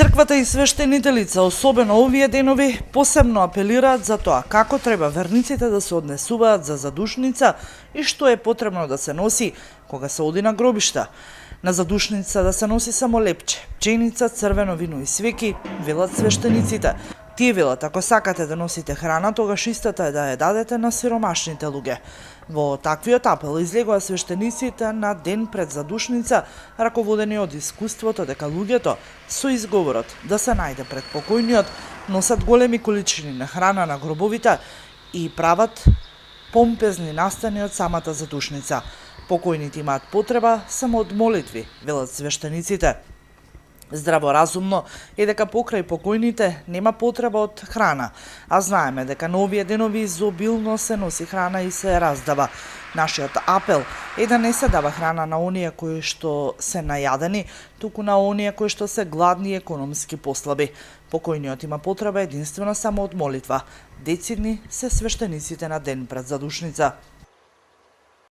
Црквата и свештените лица, особено овие денови, посебно апелираат за тоа како треба верниците да се однесуваат за задушница и што е потребно да се носи кога се оди на гробишта. На задушница да се носи само лепче, пченица, црвено вино и свеки, велат свештениците. Тие велат, ако сакате да носите храна, тогаш истата е да ја дадете на сиромашните луѓе. Во таквиот апел излегоа свештениците на ден пред задушница, раководени од искуството дека луѓето со изговорот да се најде пред покојниот носат големи количини на храна на гробовите и прават помпезни настани од самата задушница. Покојните имаат потреба само од молитви, велат свештениците. Здраворазумно е дека покрај покојните нема потреба од храна, а знаеме дека на овие денови изобилно се носи храна и се раздава. Нашиот апел е да не се дава храна на оние кои што се најадени, туку на оние кои што се гладни и економски послаби. Покојниот има потреба единствено само од молитва. Децидни се свештениците на ден пред задушница.